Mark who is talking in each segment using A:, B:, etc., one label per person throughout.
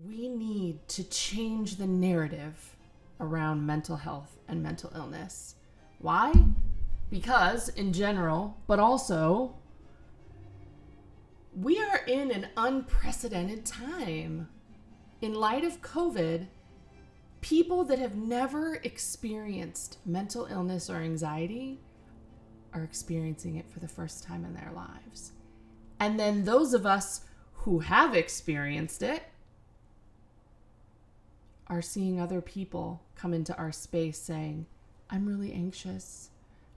A: We need to change the narrative around mental health and mental illness. Why? Because in general, but also, we are in an unprecedented time. In light of COVID, people that have never experienced mental illness or anxiety are experiencing it for the first time in their lives. And then those of us who have experienced it are seeing other people come into our space saying, I'm really anxious.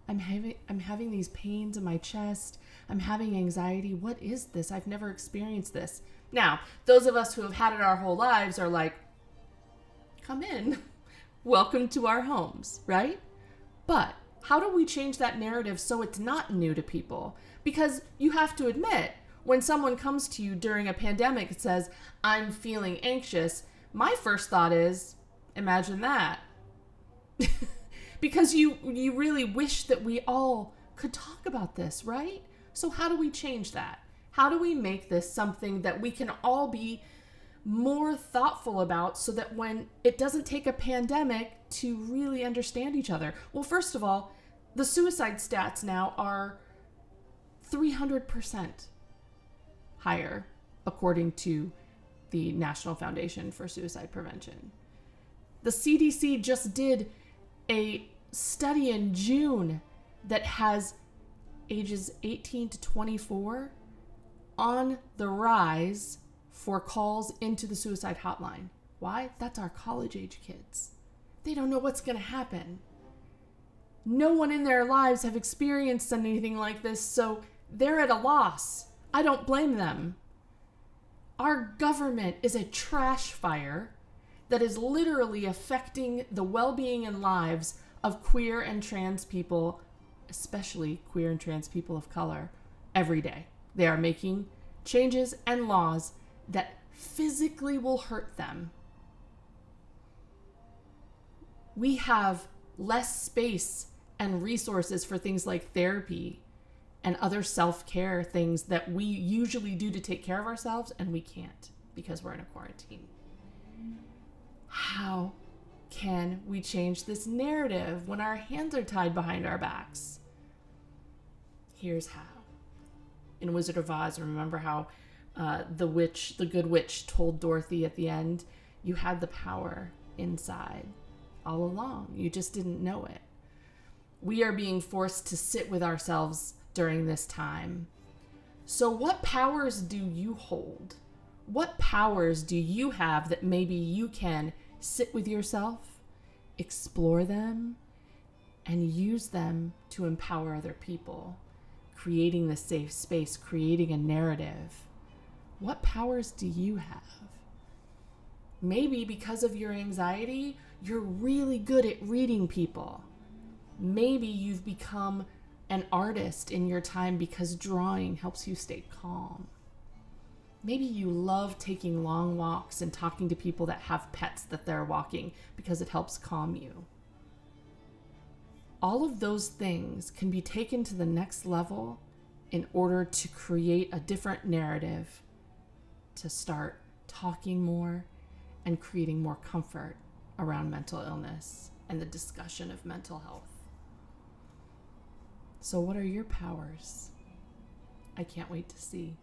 A: I'm having these pains in my chest. I'm having anxiety. What is this? I've never experienced this. Now, those of us who have had it our whole lives are like, come in. Welcome to our homes, right? But how do we change that narrative so it's not new to people? Because you have to admit, when someone comes to you during a pandemic and says, I'm feeling anxious, my first thought is, imagine that. Because you really wish that we all could talk about this, right? So how do we change that? How do we make this something that we can all be more thoughtful about so that when it doesn't take a pandemic to really understand each other? Well, first of all, the suicide stats now are 300% higher, according to the National Foundation for Suicide Prevention. The CDC just did a study in June that has ages 18 to 24 on the rise for calls into the suicide hotline. Why? That's our college age kids. They don't know what's going to happen. No one in their lives have experienced anything like this, so they're at a loss. I don't blame them. Our government is a trash fire that is literally affecting the well-being and lives of queer and trans people, especially queer and trans people of color, every day. They are making changes and laws that physically will hurt them. We have less space and resources for things like therapy and other self-care things that we usually do to take care of ourselves, and we can't because we're in a quarantine. How can we change this narrative when our hands are tied behind our backs? Here's how. In Wizard of Oz, remember how the good witch told Dorothy at the end, you had the power inside all along. You just didn't know it. We are being forced to sit with ourselves during this time. So what powers do you hold? What powers do you have that maybe you can sit with yourself, explore them, and use them to empower other people, creating the safe space, creating a narrative? What powers do you have? Maybe because of your anxiety, you're really good at reading people. Maybe you've become an artist in your time because drawing helps you stay calm. Maybe you love taking long walks and talking to people that have pets that they're walking because it helps calm you. All of those things can be taken to the next level in order to create a different narrative, to start talking more and creating more comfort around mental illness and the discussion of mental health. So what are your powers? I can't wait to see.